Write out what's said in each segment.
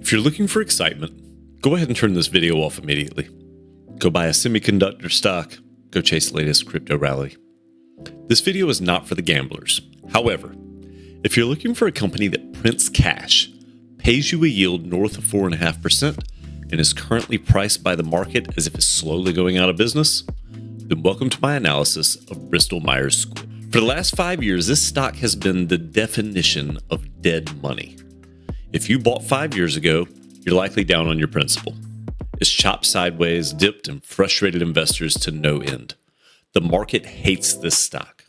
If you're looking for excitement, go ahead and turn this video off immediately. Go buy a semiconductor stock. Go chase the latest crypto rally. This video is not for the gamblers. However, if you're looking for a company that prints cash, pays you a yield north of 4.5%, and is currently priced by the market as if it's slowly going out of business, then welcome to my analysis of Bristol Myers Squibb. For the last 5 years, this stock has been the definition of dead money. If you bought 5 years ago, you're likely down on your principal. It's chopped sideways, dipped, and frustrated investors to no end. The market hates this stock.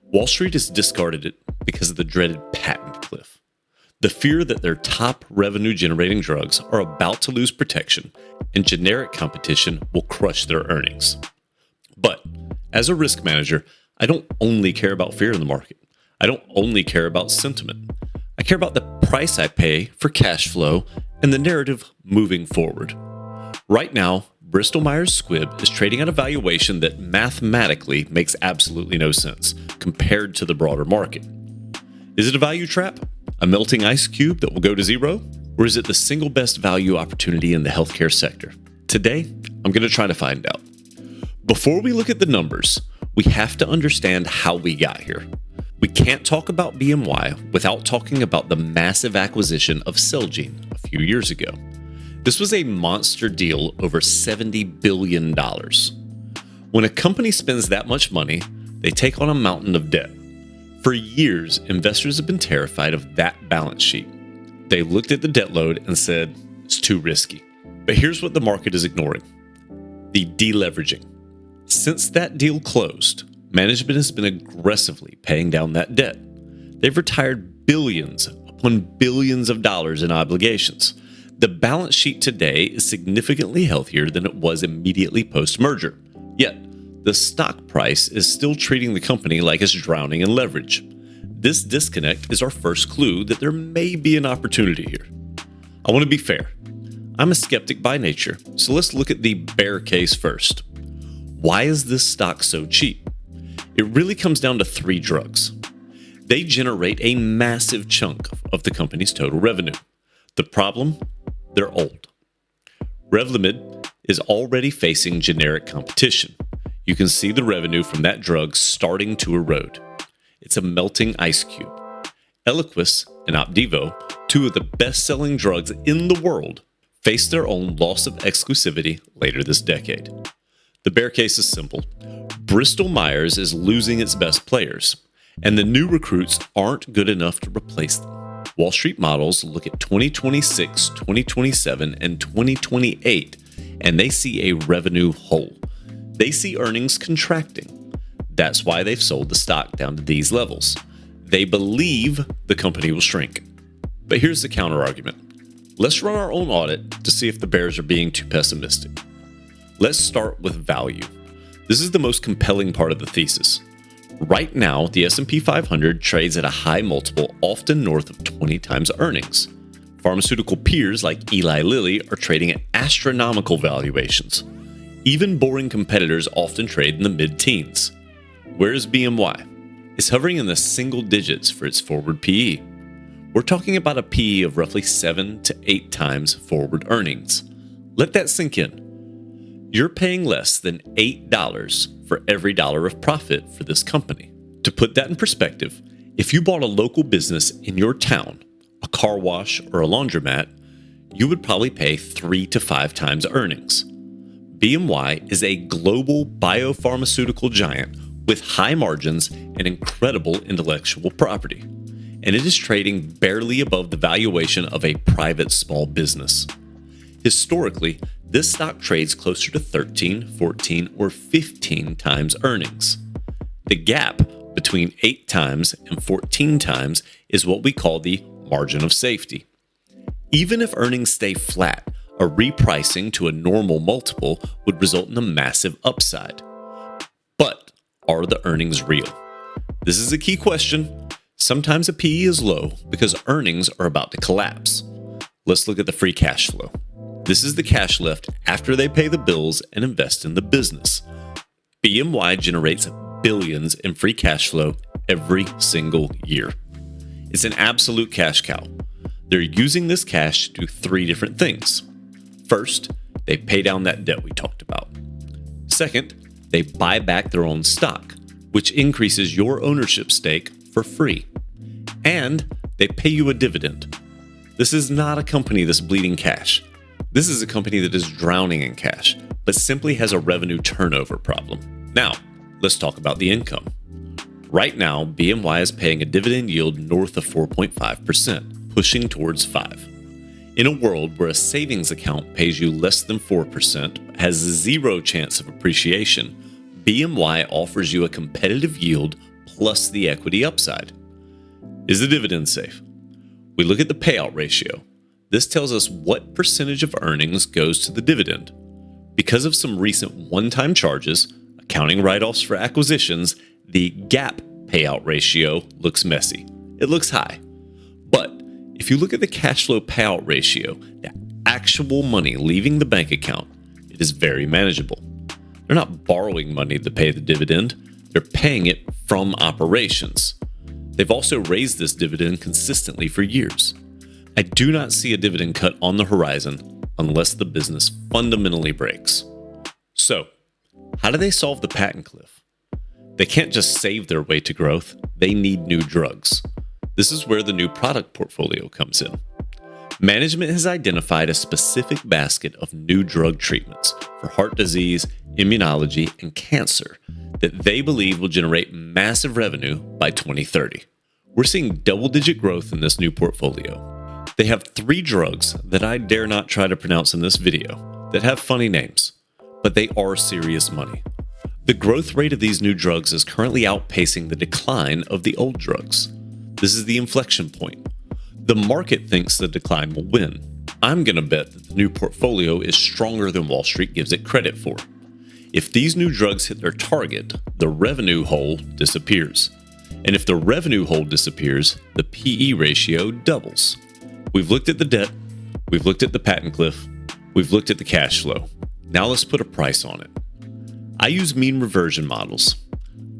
Wall Street has discarded it because of the dreaded patent cliff. The fear that their top revenue-generating drugs are about to lose protection and generic competition will crush their earnings. But as a risk manager, I don't only care about fear in the market. I don't only care about sentiment. I care about the price I pay for cash flow and the narrative moving forward. Right now, Bristol Myers Squibb is trading at a valuation that mathematically makes absolutely no sense compared to the broader market. Is it a value trap? A melting ice cube that will go to zero? Or is it the single best value opportunity in the healthcare sector? Today, I'm going to try to find out. Before we look at the numbers, we have to understand how we got here. We can't talk about BMY without talking about the massive acquisition of Celgene a few years ago. This was a monster deal over $70 billion. When a company spends that much money, they take on a mountain of debt. For years, investors have been terrified of that balance sheet. They looked at the debt load and said, it's too risky. But here's what the market is ignoring: the deleveraging. Since that deal closed, management has been aggressively paying down that debt. They've retired billions upon billions of dollars in obligations. The balance sheet today is significantly healthier than it was immediately post-merger. Yet, the stock price is still treating the company like it's drowning in leverage. This disconnect is our first clue that there may be an opportunity here. I want to be fair. I'm a skeptic by nature, so let's look at the bear case first. Why is this stock so cheap? It really comes down to 3 drugs. They generate a massive chunk of the company's total revenue. The problem? They're old. Revlimid is already facing generic competition. You can see the revenue from that drug starting to erode. It's a melting ice cube. Eliquis and Opdivo, 2 of the best-selling drugs in the world, face their own loss of exclusivity later this decade. The bear case is simple. Bristol Myers is losing its best players, and the new recruits aren't good enough to replace them. Wall Street models look at 2026, 2027, and 2028, and they see a revenue hole. They see earnings contracting. That's why they've sold the stock down to these levels. They believe the company will shrink. But here's the counter-argument. Let's run our own audit to see if the bears are being too pessimistic. Let's start with value. This is the most compelling part of the thesis. Right now, the S&P 500 trades at a high multiple, often north of 20 times earnings. Pharmaceutical peers like Eli Lilly are trading at astronomical valuations. Even boring competitors often trade in the mid-teens. Where's BMY? It's hovering in the single digits for its forward PE. We're talking about a PE of roughly 7 to 8 times forward earnings. Let that sink in. You're paying less than $8 for every dollar of profit for this company. To put that in perspective, if you bought a local business in your town, a car wash or a laundromat, you would probably pay 3 to 5 times earnings. BMY is a global biopharmaceutical giant with high margins and incredible intellectual property, and it is trading barely above the valuation of a private small business. Historically, this stock trades closer to 13, 14, or 15 times earnings. The gap between 8 times and 14 times is what we call the margin of safety. Even if earnings stay flat, a repricing to a normal multiple would result in a massive upside. But are the earnings real? This is a key question. Sometimes a PE is low because earnings are about to collapse. Let's look at the free cash flow. This is the cash left after they pay the bills and invest in the business. BMY generates billions in free cash flow every single year. It's an absolute cash cow. They're using this cash to do 3 different things. First, they pay down that debt we talked about. Second, they buy back their own stock, which increases your ownership stake for free. And they pay you a dividend. This is not a company that's bleeding cash. This is a company that is drowning in cash, but simply has a revenue turnover problem. Now, let's talk about the income. Right now, BMY is paying a dividend yield north of 4.5%, pushing towards 5%. In a world where a savings account pays you less than 4%, has zero chance of appreciation, BMY offers you a competitive yield plus the equity upside. Is the dividend safe? We look at the payout ratio. This tells us what percentage of earnings goes to the dividend. Because of some recent one-time charges, accounting write-offs for acquisitions, the GAAP payout ratio looks messy. It looks high. But if you look at the cash flow payout ratio, the actual money leaving the bank account, it is very manageable. They're not borrowing money to pay the dividend. They're paying it from operations. They've also raised this dividend consistently for years. I do not see a dividend cut on the horizon unless the business fundamentally breaks. So, how do they solve the patent cliff? They can't just save their way to growth. They need new drugs. This is where the new product portfolio comes in. Management has identified a specific basket of new drug treatments for heart disease, immunology, and cancer that they believe will generate massive revenue by 2030. We're seeing double-digit growth in this new portfolio. They have 3 drugs that I dare not try to pronounce in this video that have funny names, but they are serious money. The growth rate of these new drugs is currently outpacing the decline of the old drugs. This is the inflection point. The market thinks the decline will win. I'm going to bet that the new portfolio is stronger than Wall Street gives it credit for. If these new drugs hit their target, the revenue hole disappears. And if the revenue hole disappears, the PE ratio doubles. We've looked at the debt, we've looked at the patent cliff, we've looked at the cash flow. Now let's put a price on it. I use mean reversion models.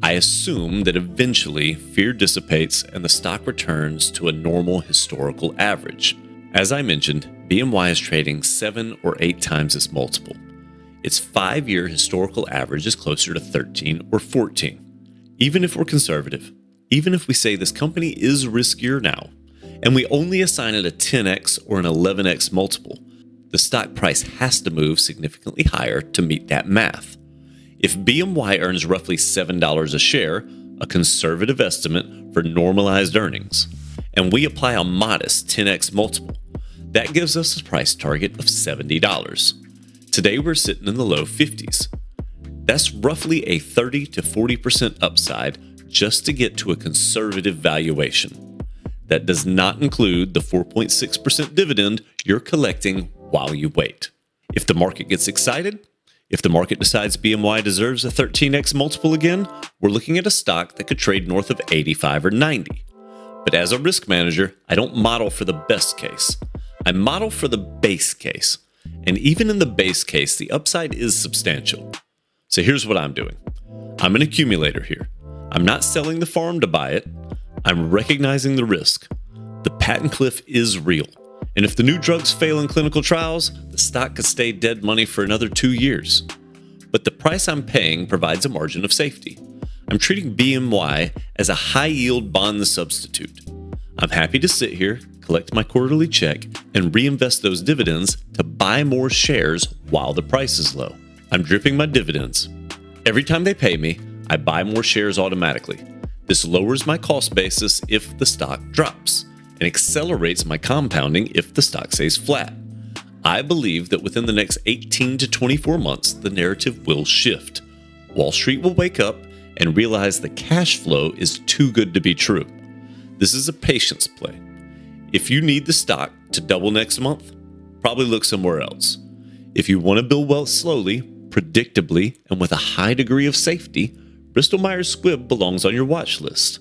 I assume that eventually fear dissipates and the stock returns to a normal historical average. As I mentioned, BMY is trading 7 or 8 times its multiple. Its 5-year historical average is closer to 13 or 14. Even if we're conservative, even if we say this company is riskier now, and we only assign it a 10x or an 11x multiple, the stock price has to move significantly higher to meet that math. If BMY earns roughly $7 a share, a conservative estimate for normalized earnings, and we apply a modest 10x multiple, that gives us a price target of $70. Today we're sitting in the low 50s. That's roughly a 30 to 40% upside just to get to a conservative valuation. That does not include the 4.6% dividend you're collecting while you wait. If the market gets excited, if the market decides BMY deserves a 13x multiple again, we're looking at a stock that could trade north of 85 or 90. But as a risk manager, I don't model for the best case. I model for the base case. And even in the base case, the upside is substantial. So here's what I'm doing. I'm an accumulator here. I'm not selling the farm to buy it. I'm recognizing the risk. The patent cliff is real. And if the new drugs fail in clinical trials, the stock could stay dead money for another 2 years. But the price I'm paying provides a margin of safety. I'm treating BMY as a high-yield bond substitute. I'm happy to sit here, collect my quarterly check, and reinvest those dividends to buy more shares while the price is low. I'm dripping my dividends. Every time they pay me, I buy more shares automatically. This lowers my cost basis if the stock drops, and accelerates my compounding if the stock stays flat. I believe that within the next 18 to 24 months, the narrative will shift. Wall Street will wake up and realize the cash flow is too good to be true. This is a patience play. If you need the stock to double next month, probably look somewhere else. If you want to build wealth slowly, predictably, and with a high degree of safety, Bristol Myers Squibb belongs on your watch list.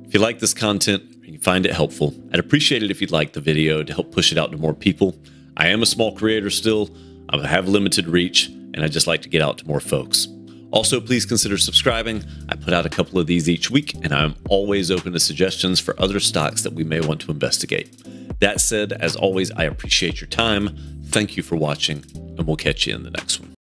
If you like this content and you find it helpful, I'd appreciate it if you'd like the video to help push it out to more people. I am a small creator still, I have limited reach, and I just like to get out to more folks. Also, please consider subscribing. I put out a couple of these each week, and I'm always open to suggestions for other stocks that we may want to investigate. That said, as always, I appreciate your time. Thank you for watching, and we'll catch you in the next one.